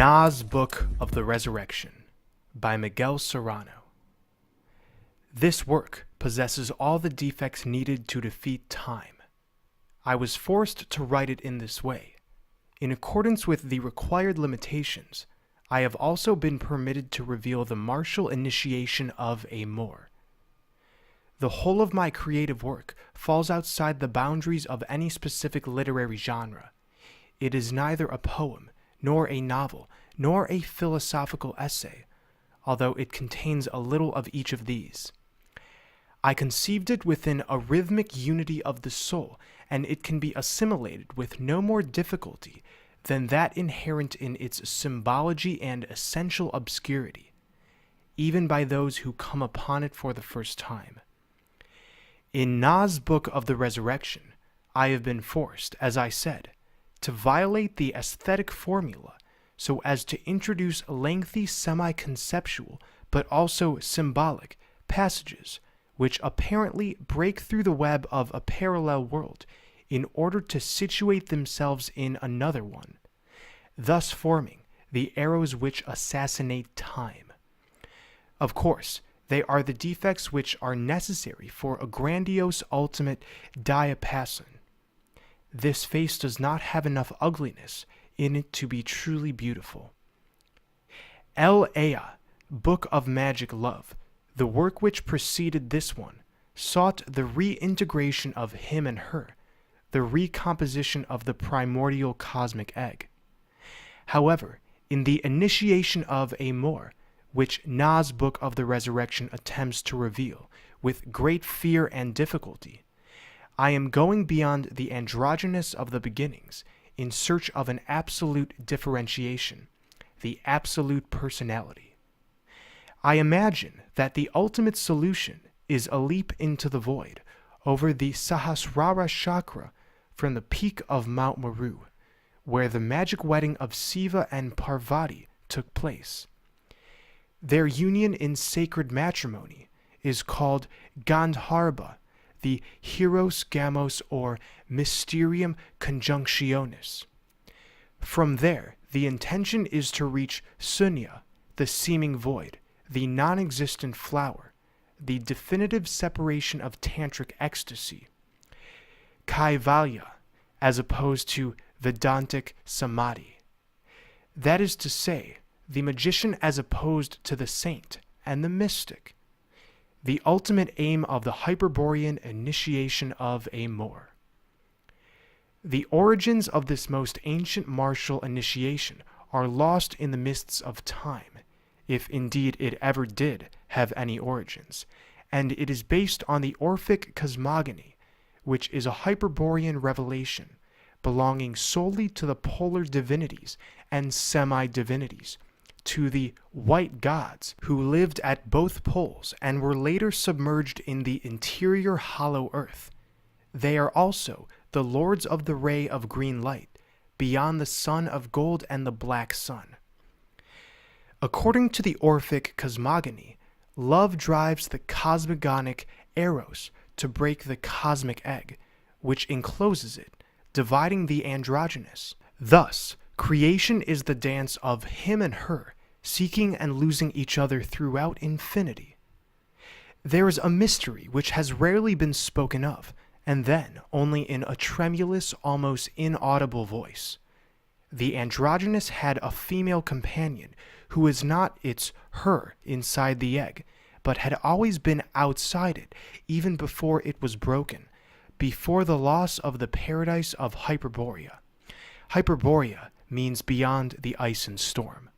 Nos Book of the Resurrection by Miguel Serrano. This work possesses all the defects needed to defeat time. I was forced to write it in this way. In accordance with the required limitations, I have also been permitted to reveal the martial initiation of Amor. The whole of my creative work falls outside the boundaries of any specific literary genre. It is neither a poem, nor a novel, nor a philosophical essay, although it contains a little of each of these. I conceived it within a rhythmic unity of the soul, and it can be assimilated with no more difficulty than that inherent in its symbology and essential obscurity, even by those who come upon it for the first time. In Nos Book of the Resurrection, I have been forced, as I said, to violate the aesthetic formula so as to introduce lengthy semi-conceptual but also symbolic passages which apparently break through the web of a parallel world in order to situate themselves in another one, thus forming the arrows which assassinate time. Of course, they are the defects which are necessary for a grandiose ultimate diapason. This face does not have enough ugliness in it to be truly beautiful. El Ea, Book of Magic Love, the work which preceded this one, sought the reintegration of him and her, the recomposition of the primordial cosmic egg. However, in the initiation of Amor, which Nos Book of the Resurrection attempts to reveal with great fear and difficulty, I am going beyond the androgynous of the beginnings in search of an absolute differentiation, the absolute personality. I imagine that the ultimate solution is a leap into the void over the Sahasrara chakra from the peak of Mount Meru, where the magic wedding of Siva and Parvati took place. Their union in sacred matrimony is called Gandharva, the Hieros Gamos or Mysterium Conjunctionis. From there, the intention is to reach Sunya, the seeming void, the non-existent flower, the definitive separation of tantric ecstasy, Kaivalya, as opposed to Vedantic Samadhi. That is to say, the magician as opposed to the saint and the mystic, the ultimate aim of the Hyperborean initiation of Amor. The origins of this most ancient martial initiation are lost in the mists of time, if indeed it ever did have any origins, and it is based on the Orphic cosmogony, which is a Hyperborean revelation belonging solely to the polar divinities and semi-divinities, to the white gods who lived at both poles and were later submerged in the interior hollow earth. They are also the lords of the ray of green light, beyond the sun of gold and the black sun. According to the Orphic cosmogony, love drives the cosmogonic Eros to break the cosmic egg, which encloses it, dividing the androgynous. Thus, creation is the dance of him and her, seeking and losing each other throughout infinity. There is a mystery which has rarely been spoken of, and then only in a tremulous, almost inaudible voice. The androgynous had a female companion who was not its her inside the egg, but had always been outside it, even before it was broken, before the loss of the paradise of Hyperborea. Hyperborea means beyond the ice and storm.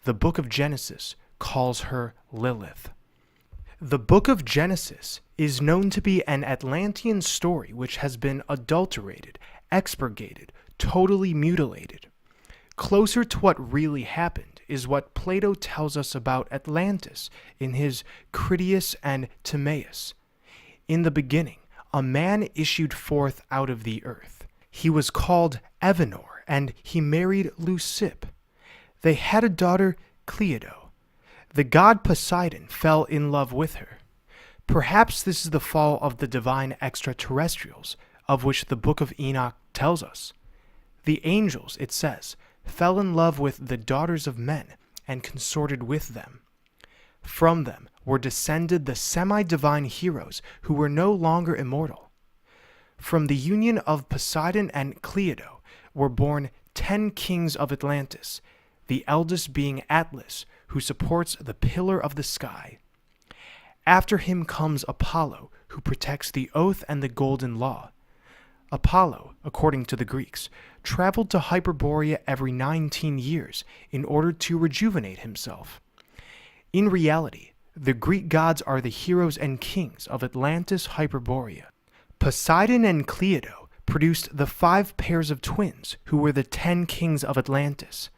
The Book of Genesis calls her Lilith. The Book of Genesis is known to be an Atlantean story which has been adulterated, expurgated, totally mutilated. Closer to what really happened is what Plato tells us about Atlantis in his Critias and Timaeus. In the beginning, a man issued forth out of the earth. He was called Evanor, and he married Leucippe. They had a daughter, Cleido. The god Poseidon fell in love with her. Perhaps this is the fall of the divine extraterrestrials, of which the Book of Enoch tells us. The angels, it says, fell in love with the daughters of men and consorted with them. From them were descended the semi-divine heroes who were no longer immortal. From the union of Poseidon and Cleito were born 10 kings of Atlantis, the eldest being Atlas, who supports the pillar of the sky. After him comes Apollo, who protects the oath and the golden law. Apollo, according to the Greeks, traveled to Hyperborea every 19 years in order to rejuvenate himself. In reality, the Greek gods are the heroes and kings of Atlantis Hyperborea. Poseidon and Cleito produced the 5 pairs of twins who were the 10 kings of Atlantis.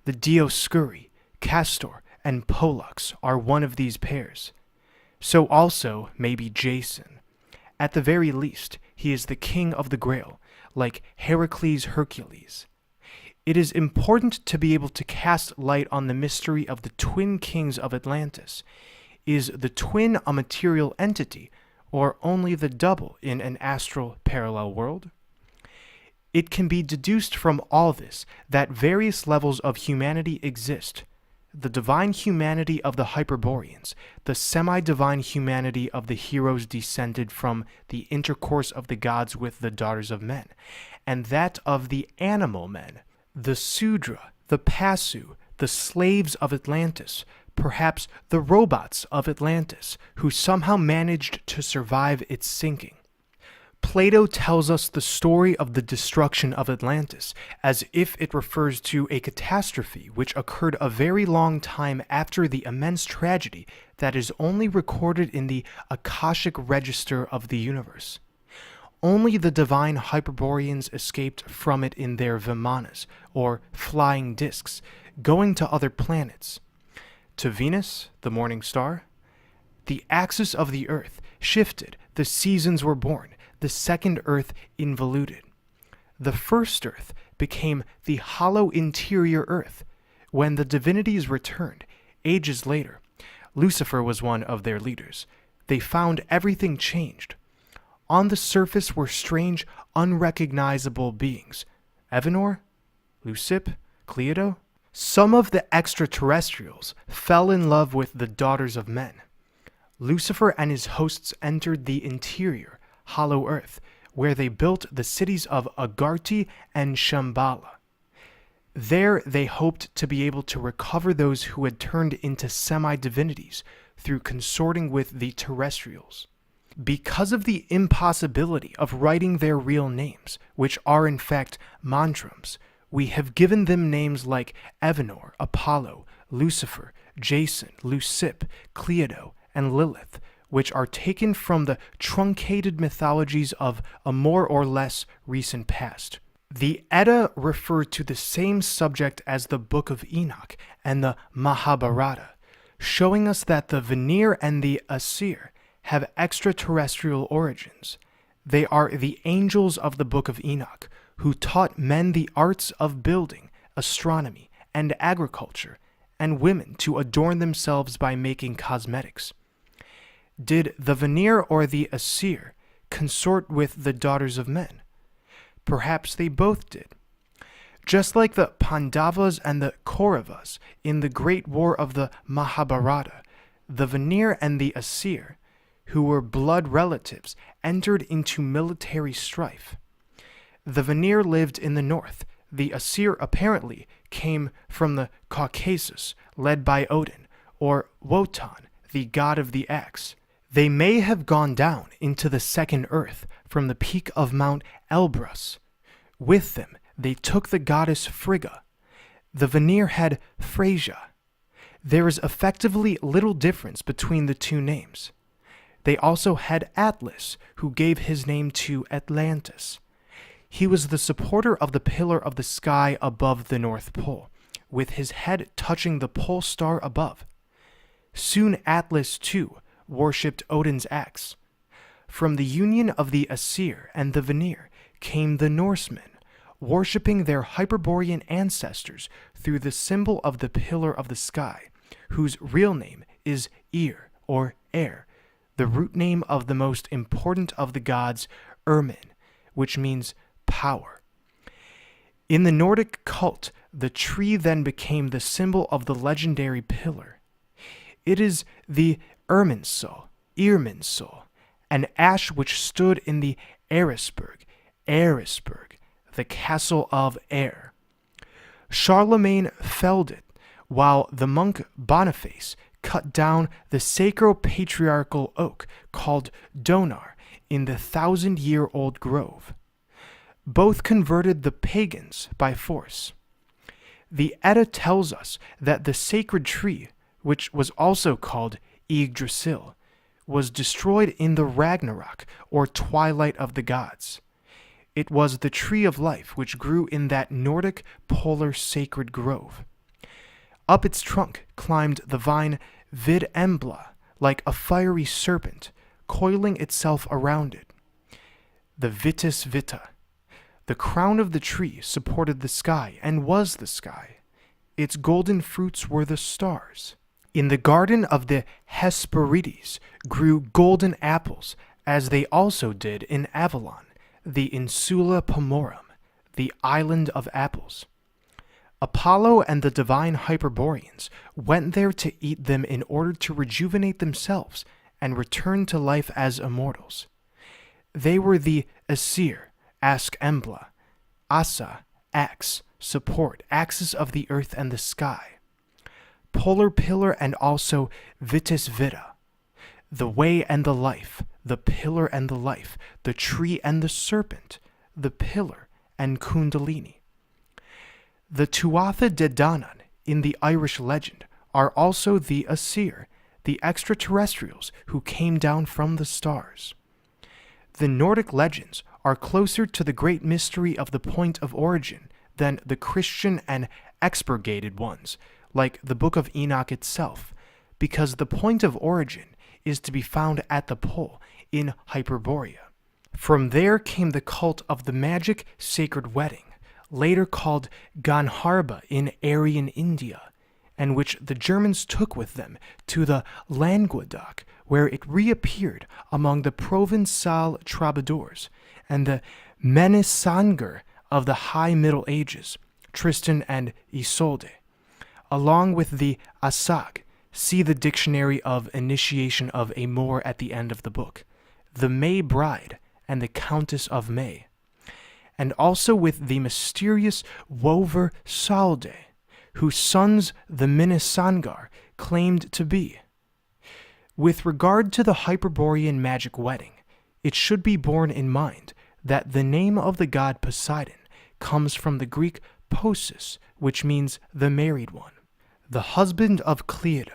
The Dioscuri, Castor, and Pollux are one of these pairs. So also may be Jason. At the very least, he is the king of the Grail, like Heracles Hercules. It is important to be able to cast light on the mystery of the twin kings of Atlantis. Is the twin a material entity, or only the double in an astral parallel world? It can be deduced from all this that various levels of humanity exist. The divine humanity of the Hyperboreans, the semi-divine humanity of the heroes descended from the intercourse of the gods with the daughters of men, and that of the animal men, the Sudra, the Pasu, the slaves of Atlantis, perhaps the robots of Atlantis, who somehow managed to survive its sinking. Plato tells us the story of the destruction of Atlantis as if it refers to a catastrophe which occurred a very long time after the immense tragedy that is only recorded in the Akashic register of the universe. Only the divine Hyperboreans escaped from it in their vimanas, or flying discs, going to other planets. To Venus, the morning star, the axis of the earth shifted, the seasons were born, the second earth involuted. The first earth became the hollow interior earth. When the divinities returned, ages later, Lucifer was one of their leaders. They found everything changed. On the surface were strange, unrecognizable beings. Evenor? Leucippe? Cleito? Some of the extraterrestrials fell in love with the daughters of men. Lucifer and his hosts entered the interior, hollow earth, where they built the cities of Agartha and Shambhala. There they hoped to be able to recover those who had turned into semi-divinities through consorting with the terrestrials. Because of the impossibility of writing their real names, which are in fact mantrams, we have given them names like Evenor, Apollo, Lucifer, Jason, Leucippe, Cleito, and Lilith, which are taken from the truncated mythologies of a more or less recent past. The Edda refer to the same subject as the Book of Enoch and the Mahabharata, showing us that the Vanir and the Asir have extraterrestrial origins. They are the angels of the Book of Enoch, who taught men the arts of building, astronomy, and agriculture, and women to adorn themselves by making cosmetics. Did the Vanir or the Asir consort with the daughters of men? Perhaps they both did. Just like the Pandavas and the Kauravas in the Great War of the Mahabharata, the Vanir and the Asir, who were blood relatives, entered into military strife. The Vanir lived in the north. The Asir apparently came from the Caucasus, led by Odin, or Wotan, the god of the axe. They may have gone down into the second earth from the peak of Mount Elbrus. With them, they took the goddess Frigga. The Vanir had Freyja. There is effectively little difference between the two names. They also had Atlas, who gave his name to Atlantis. He was the supporter of the pillar of the sky above the North Pole, with his head touching the pole star above. Soon Atlas, too, worshipped Odin's axe. From the union of the Asir and the Vanir came the Norsemen, worshipping their Hyperborean ancestors through the symbol of the pillar of the sky, whose real name is Ir, or Air, the root name of the most important of the gods, Ermin, which means power. In the Nordic cult, The tree then became the symbol of the legendary pillar. It is the Irminsul, an ash which stood in the Eresburg, the castle of Air. Charlemagne felled it, while the monk Boniface cut down the sacro-patriarchal oak called Donar in the 1,000-year-old grove. Both converted the pagans by force. The Edda tells us that the sacred tree, which was also called Yggdrasil, was destroyed in the Ragnarok, or twilight of the gods. It was the tree of life which grew in that Nordic polar sacred grove. Up its trunk climbed the vine Vidembla, like a fiery serpent, coiling itself around it. The Vitis Vita. The crown of the tree supported the sky and was the sky. Its golden fruits were the stars. In the garden of the Hesperides grew golden apples, as they also did in Avalon, the Insula Pomorum, the island of apples. Apollo and the divine Hyperboreans went there to eat them in order to rejuvenate themselves and return to life as immortals. They were the Aesir, Ask Embla, Asa, axe, support, axis of the earth and the sky, polar pillar, and also Vitis Vita, the way and the life, the pillar and the life, the tree and the serpent, the pillar and Kundalini. The Tuatha De Danann in the Irish legend are also the Aesir, the extraterrestrials who came down from the stars. The Nordic legends are closer to the great mystery of the point of origin than the Christian and expurgated ones, like the Book of Enoch itself, because the point of origin is to be found at the pole in Hyperborea. From there came the cult of the magic sacred wedding, later called Gandharva in Aryan India, and which the Germans took with them to the Languedoc, where it reappeared among the Provençal troubadours and the Ménisanger of the High Middle Ages, Tristan and Isolde, along with the Asag. See the Dictionary of Initiation of a Moor at the end of the book, the May Bride and the Countess of May, and also with the mysterious Wover Salde, whose sons the Minisangar claimed to be. With regard to the Hyperborean magic wedding, it should be borne in mind that the name of the god Poseidon comes from the Greek Posis, which means the married one, the husband of Cleito,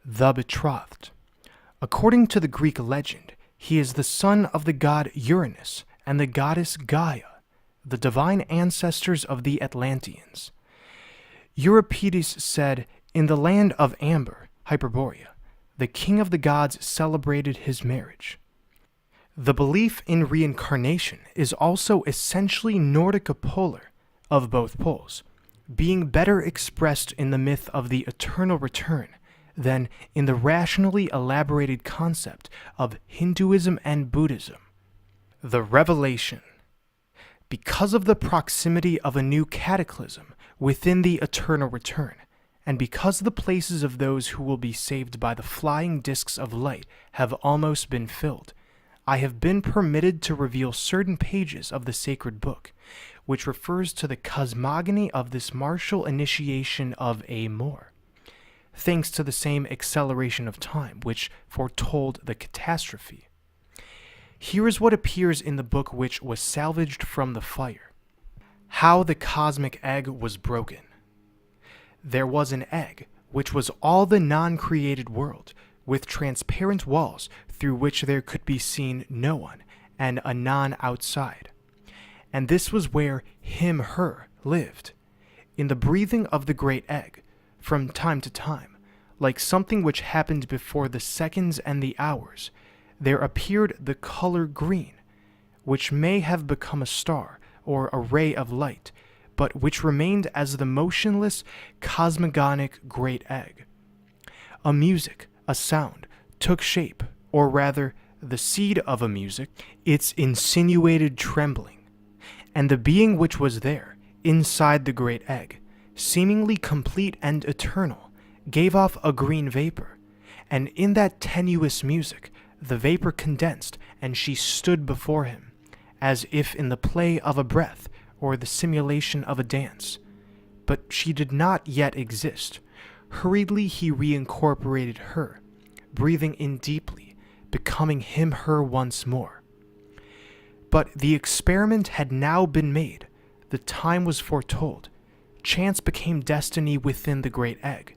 the betrothed. According to the Greek legend, he is the son of the god Uranus and the goddess Gaia, the divine ancestors of the Atlanteans. Euripides said, "In the land of Amber, Hyperborea, the king of the gods celebrated his marriage." The belief in reincarnation is also essentially Nordico-polar, of both poles, being better expressed in the myth of the eternal return than in the rationally elaborated concept of Hinduism and Buddhism. The revelation. Because of the proximity of a new cataclysm within the eternal return, and because the places of those who will be saved by the flying discs of light have almost been filled, I have been permitted to reveal certain pages of the sacred book, which refers to the cosmogony of this martial initiation of a Moor, thanks to the same acceleration of time which foretold the catastrophe. Here is what appears in the book which was salvaged from the fire. How the cosmic egg was broken. There was an egg, which was all the non-created world, with transparent walls through which there could be seen no one, and a none outside. And this was where him, her, lived, in the breathing of the great egg, from time to time, like something which happened before the seconds and the hours, there appeared the color green, which may have become a star or a ray of light, but which remained as the motionless, cosmogonic great egg. A music, a sound, took shape, or rather, the seed of a music, its insinuated trembling, and the being which was there, inside the great egg, seemingly complete and eternal, gave off a green vapor, and in that tenuous music, the vapor condensed, and she stood before him, as if in the play of a breath or the simulation of a dance. But she did not yet exist. Hurriedly he reincorporated her, breathing in deeply, becoming him her once more. But the experiment had now been made. The time was foretold. Chance became destiny within the great egg.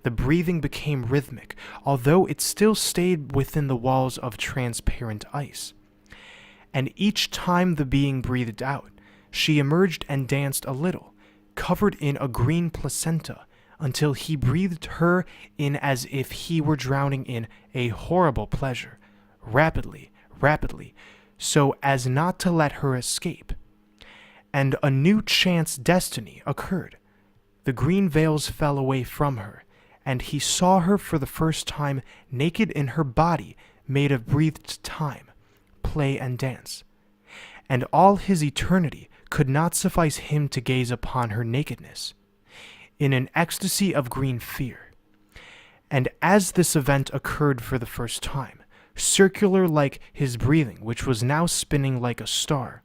The breathing became rhythmic, although it still stayed within the walls of transparent ice. And each time the being breathed out, she emerged and danced a little, covered in a green placenta, until he breathed her in as if he were drowning in a horrible pleasure, rapidly, so as not to let her escape. And a new chance destiny occurred. The green veils fell away from her, and he saw her for the first time naked in her body made of breathed time, play and dance. And all his eternity could not suffice him to gaze upon her nakedness, in an ecstasy of green fear. And as this event occurred for the first time, circular like his breathing, which was now spinning like a star,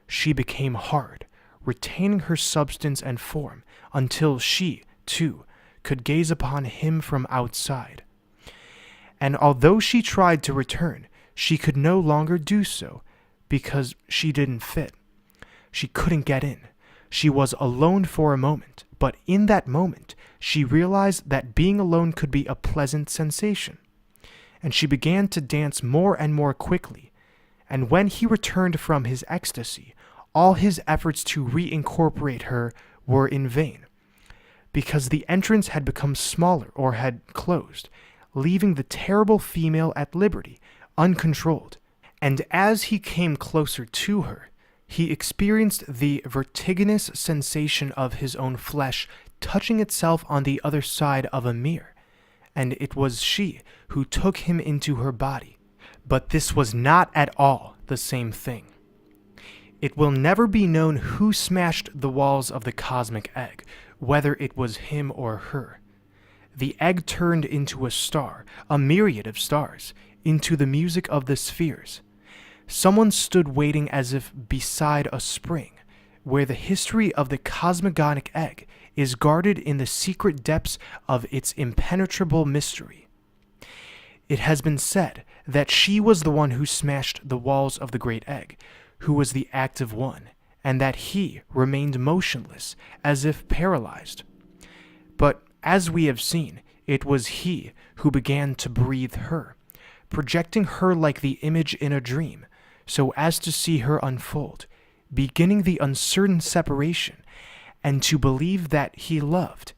she became hard, retaining her substance and form, until she, too, could gaze upon him from outside. And although she tried to return, she could no longer do so, because she didn't fit. She couldn't get in. She was alone for a moment, but in that moment, she realized that being alone could be a pleasant sensation. And she began to dance more and more quickly, and when he returned from his ecstasy, all his efforts to reincorporate her were in vain, because the entrance had become smaller or had closed, leaving the terrible female at liberty, uncontrolled. And as he came closer to her, he experienced the vertiginous sensation of his own flesh touching itself on the other side of a mirror, and it was she who took him into her body. But this was not at all the same thing. It will never be known who smashed the walls of the cosmic egg, whether it was him or her. The egg turned into a star, a myriad of stars, into the music of the spheres. Someone stood waiting as if beside a spring, where the history of the cosmogonic egg is guarded in the secret depths of its impenetrable mystery. It has been said that she was the one who smashed the walls of the great egg, who was the active one, and that he remained motionless, as if paralyzed. But as we have seen, it was he who began to breathe her, projecting her like the image in a dream, so as to see her unfold, beginning the uncertain separation, and to believe that he loved.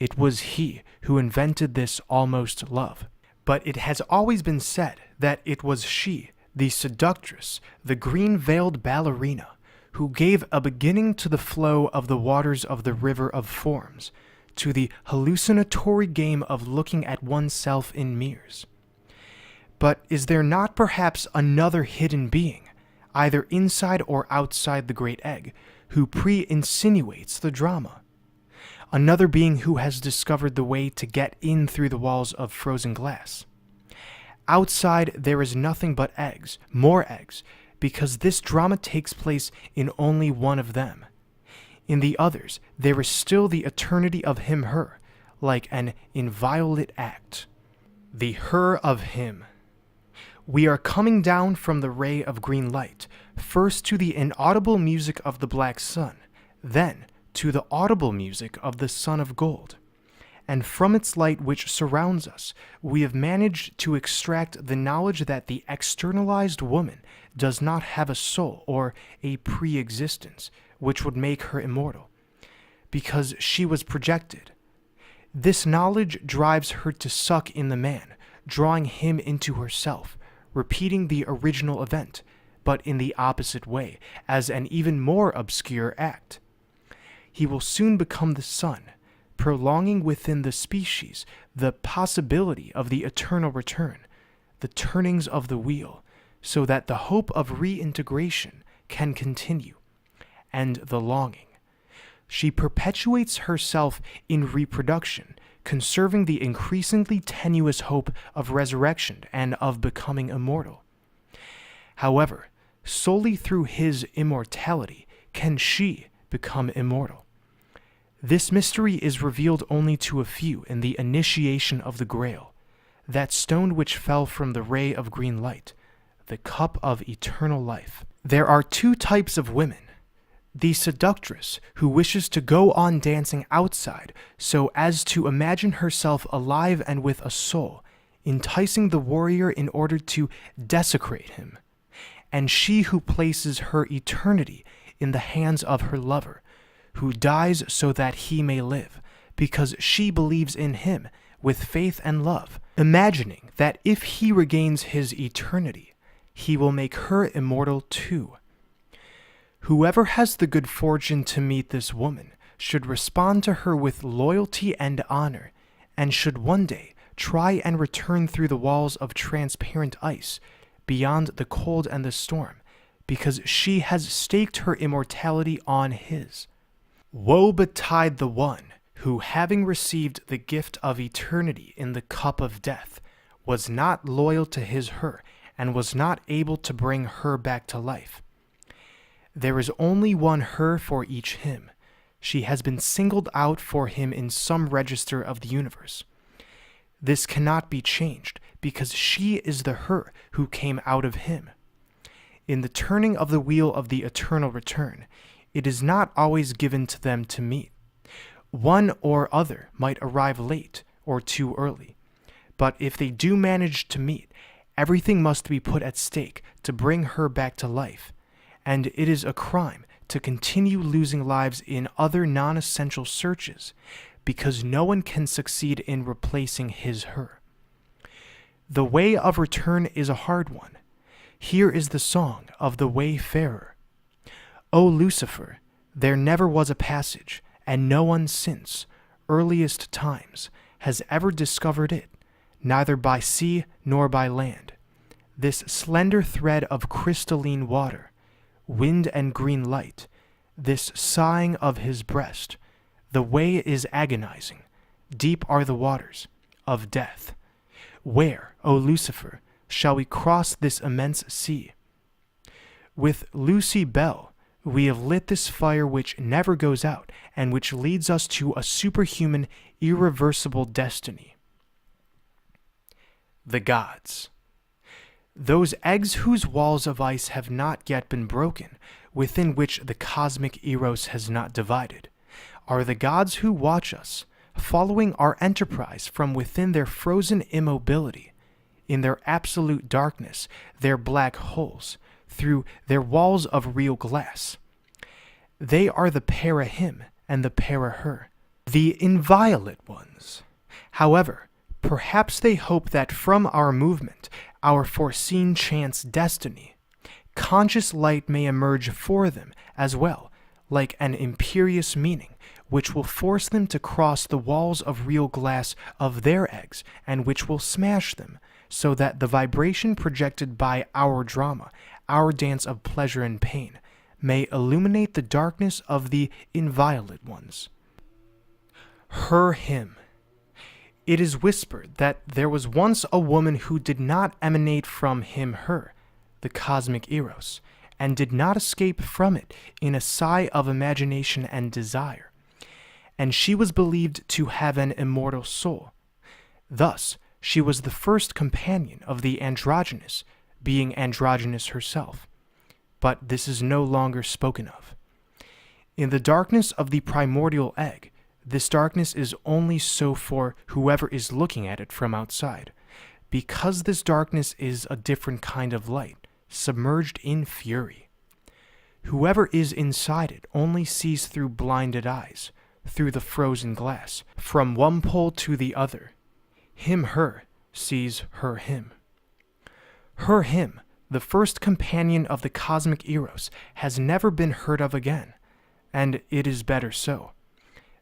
It was he who invented this almost love. But it has always been said that it was she, the seductress, the green-veiled ballerina, who gave a beginning to the flow of the waters of the river of forms, to the hallucinatory game of looking at oneself in mirrors. But is there not perhaps another hidden being, either inside or outside the great egg, who pre-insinuates the drama? Another being who has discovered the way to get in through the walls of frozen glass. Outside there is nothing but eggs, more eggs, because this drama takes place in only one of them. In the others, there is still the eternity of him-her, like an inviolate act. The her of him. We are coming down from the ray of green light, first to the inaudible music of the black sun, then to the audible music of the sun of gold. And from its light which surrounds us, we have managed to extract the knowledge that the externalized woman does not have a soul or a pre-existence, which would make her immortal, because she was projected. This knowledge drives her to suck in the man, drawing him into herself, repeating the original event, but in the opposite way, as an even more obscure act. He will soon become the sun, prolonging within the species the possibility of the eternal return, the turnings of the wheel, so that the hope of reintegration can continue, and the longing. she perpetuates herself in reproduction, conserving the increasingly tenuous hope of resurrection and of becoming immortal. However, solely through his immortality can she become immortal. This mystery is revealed only to a few in the initiation of the Grail, that stone which fell from the ray of green light, the cup of eternal life. There are two types of women: the seductress, who wishes to go on dancing outside so as to imagine herself alive and with a soul, enticing the warrior in order to desecrate him, and she who places her eternity in the hands of her lover, who dies so that he may live, because she believes in him with faith and love, imagining that if he regains his eternity, he will make her immortal too. Whoever has the good fortune to meet this woman should respond to her with loyalty and honor, and should one day try and return through the walls of transparent ice, beyond the cold and the storm, because she has staked her immortality on his. Woe betide the one who, having received the gift of eternity in the cup of death, was not loyal to her, and was not able to bring her back to life. There is only one her for each him. She has been singled out for him in some register of the universe. This cannot be changed, because she is the her who came out of him. In the turning of the wheel of the eternal return, it is not always given to them to meet. One or other might arrive late or too early, but if they do manage to meet, everything must be put at stake to bring her back to life, and it is a crime to continue losing lives in other non-essential searches, because no one can succeed in replacing her. The way of return is a hard one. Here is the song of the wayfarer. O Lucifer, there never was a passage, and no one since earliest times has ever discovered it, neither by sea nor by land. This slender thread of crystalline water, wind and green light, this sighing of his breast, the way is agonizing, deep are the waters of death. Where, O Lucifer, shall we cross this immense sea? With Lucy Bell, we have lit this fire which never goes out, and which leads us to a superhuman, irreversible destiny. The gods. Those eggs whose walls of ice have not yet been broken, within which the cosmic eros has not divided, are the gods who watch us, following our enterprise from within their frozen immobility, in their absolute darkness, their black holes, through their walls of real glass. They are the para-him and the para-her, the inviolate ones. However, perhaps they hope that from our movement, our foreseen chance destiny, conscious light may emerge for them as well, like an imperious meaning, which will force them to cross the walls of real glass of their eggs, and which will smash them, so that the vibration projected by our drama, our dance of pleasure and pain, may illuminate the darkness of the inviolate ones. Him. It is whispered that there was once a woman who did not emanate from her, the cosmic eros, and did not escape from it in a sigh of imagination and desire, and she was believed to have an immortal soul. Thus, she was the first companion of the androgynous, being androgynous herself. But this is no longer spoken of. In the darkness of the primordial egg, this darkness is only so for whoever is looking at it from outside, because this darkness is a different kind of light, submerged in fury. Whoever is inside it only sees through blinded eyes, through the frozen glass, from one pole to the other. Her sees him. Him, the first companion of the cosmic eros, has never been heard of again, and it is better so.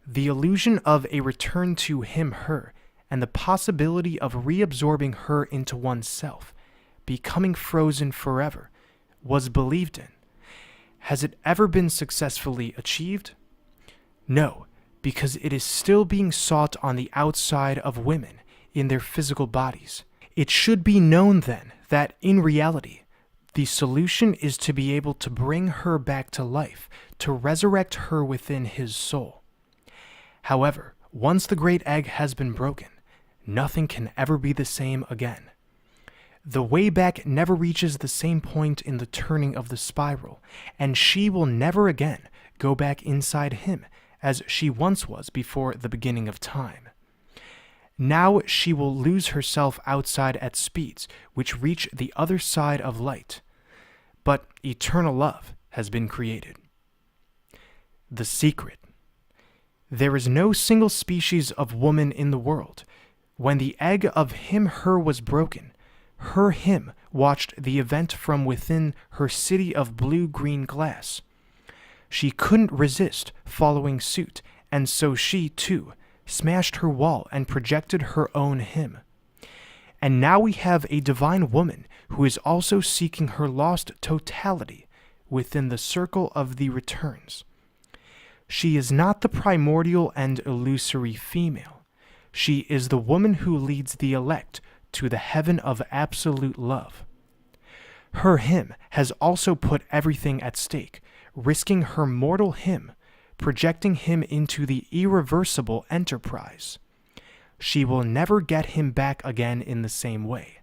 The illusion of a return to her, and the possibility of reabsorbing her into oneself, becoming frozen forever, was believed in. Has it ever been successfully achieved? No, because it is still being sought on the outside of women in their physical bodies. It should be known then that in reality, the solution is to be able to bring her back to life, to resurrect her within his soul. However, once the great egg has been broken, nothing can ever be the same again. The way back never reaches the same point in the turning of the spiral, and she will never again go back inside him as she once was before the beginning of time. Now she will lose herself outside at speeds which reach the other side of light. But eternal love has been created. The secret. There is no single species of woman in the world. When the egg of him/her was broken, her/him watched the event from within her city of blue-green glass. She couldn't resist following suit, and so she, too, smashed her wall and projected her own him. And now we have a divine woman who is also seeking her lost totality within the circle of the returns. She is not the primordial and illusory female. She is the woman who leads the elect to the heaven of absolute love. Her/him has also put everything at stake, risking her mortal him, projecting him into the irreversible enterprise. She will never get him back again in the same way.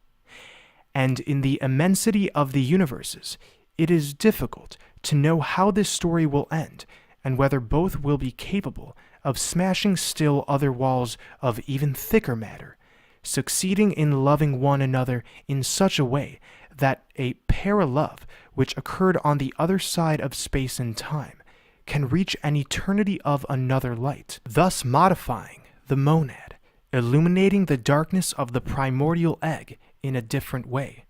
And in the immensity of the universes, it is difficult to know how this story will end and whether both will be capable of smashing still other walls of even thicker matter, succeeding in loving one another in such a way that a para-love which occurred on the other side of space and time can reach an eternity of another light, thus modifying the monad, illuminating the darkness of the primordial egg in a different way.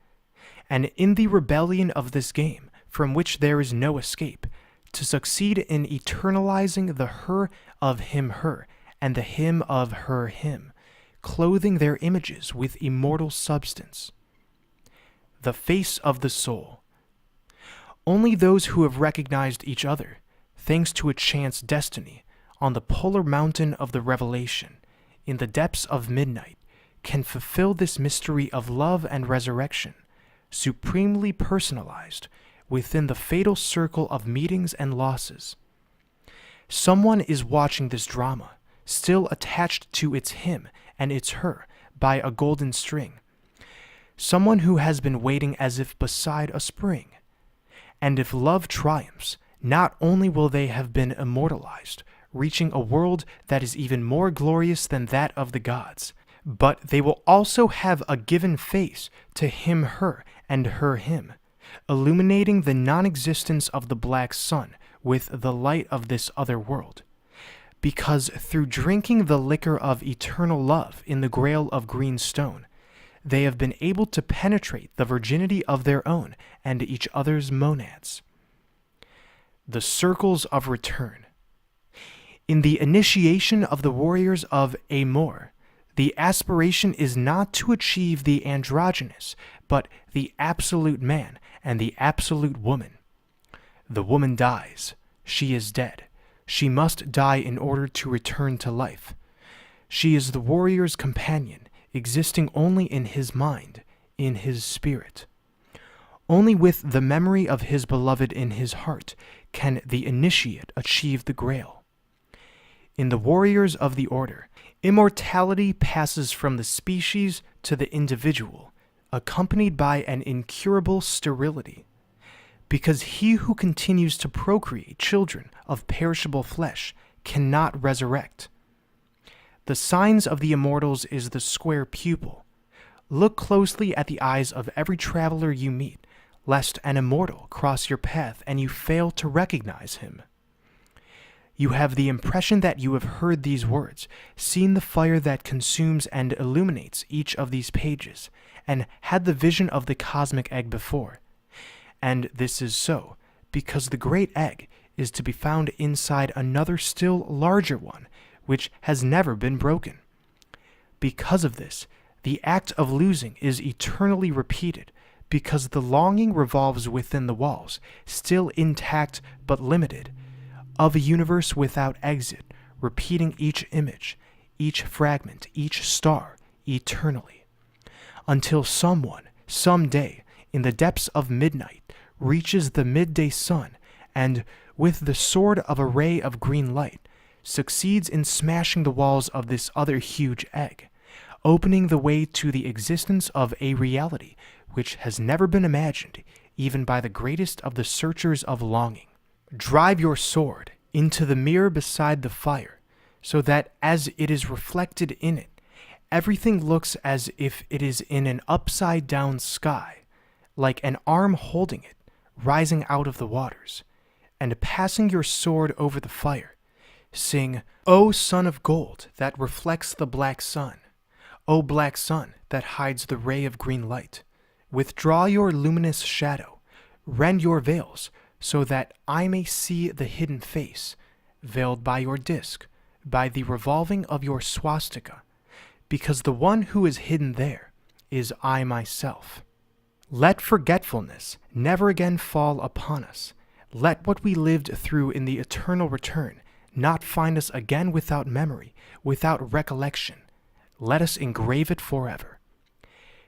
And in the rebellion of this game, from which there is no escape, to succeed in eternalizing the her of him/her and the him of her/him, clothing their images with immortal substance. The face of the soul. Only those who have recognized each other, thanks to a chance destiny, on the polar mountain of the revelation, in the depths of midnight, can fulfill this mystery of love and resurrection, supremely personalized within the fatal circle of meetings and losses. Someone is watching this drama, still attached to its him and its her by a golden string. Someone who has been waiting as if beside a spring. And if love triumphs, not only will they have been immortalized, reaching a world that is even more glorious than that of the gods, but they will also have a given face to him/her and her/him, illuminating the non-existence of the black sun with the light of this other world. Because through drinking the liquor of eternal love in the grail of green stone, they have been able to penetrate the virginity of their own and each other's monads. The circles of return. In the initiation of the warriors of Amor, the aspiration is not to achieve the androgynous, but the absolute man and the absolute woman. The woman dies. She is dead. She must die in order to return to life. She is the warrior's companion, existing only in his mind, in his spirit. Only with the memory of his beloved in his heart can the initiate achieve the grail. In the warriors of the order, immortality passes from the species to the individual, accompanied by an incurable sterility. Because he who continues to procreate children of perishable flesh cannot resurrect. The signs of the immortals is the square pupil. Look closely at the eyes of every traveler you meet, lest an immortal cross your path and you fail to recognize him. You have the impression that you have heard these words, seen the fire that consumes and illuminates each of these pages, and had the vision of the cosmic egg before. And this is so, because the great egg is to be found inside another still larger one, which has never been broken. Because of this, the act of losing is eternally repeated, because the longing revolves within the walls, still intact but limited, of a universe without exit, repeating each image, each fragment, each star, eternally, until someone, someday, in the depths of midnight, reaches the midday sun, and, with the sword of a ray of green light, succeeds in smashing the walls of this other huge egg, opening the way to the existence of a reality which has never been imagined even by the greatest of the searchers of longing. Drive your sword into the mirror beside the fire, so that as it is reflected in it, everything looks as if it is in an upside-down sky, like an arm holding it, rising out of the waters, and passing your sword over the fire, sing, O sun of gold that reflects the black sun, O black sun that hides the ray of green light, withdraw your luminous shadow, rend your veils, so that I may see the hidden face, veiled by your disk, by the revolving of your swastika, because the one who is hidden there is I myself. Let forgetfulness never again fall upon us. Let what we lived through in the eternal return not find us again without memory, without recollection. Let us engrave it forever.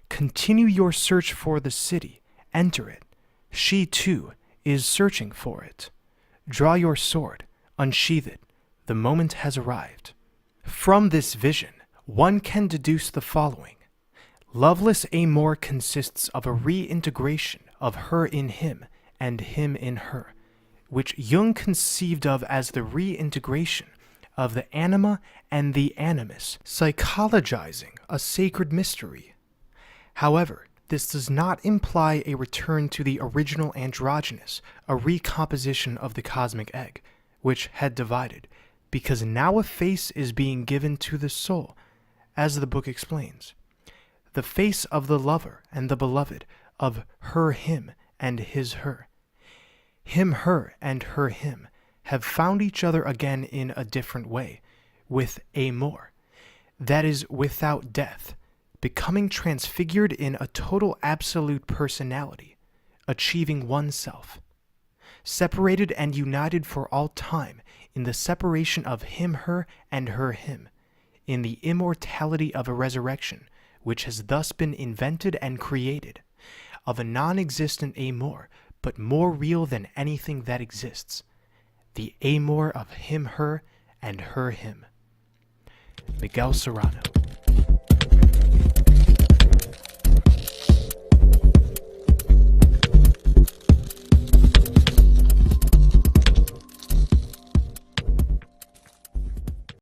Continue your search for the city. Enter it. She, too, is searching for it. Draw your sword. Unsheath it. The moment has arrived. From this vision, one can deduce the following. Loveless Amor consists of a reintegration of her in him and him in her, which Jung conceived of as the reintegration of the anima and the animus, psychologizing a sacred mystery. However, this does not imply a return to the original androgynous, a recomposition of the cosmic egg, which had divided, because now a face is being given to the soul, as the book explains. The face of the lover and the beloved, of her him and his her. Him her and her him have found each other again in a different way, with Amor, that is without death, becoming transfigured in a total absolute personality, achieving oneself. Separated and united for all time in the separation of him her and her him, in the immortality of a resurrection, which has thus been invented and created, of a non-existent Amor, but more real than anything that exists, the Amor of him, her, and her, him. Miguel Serrano.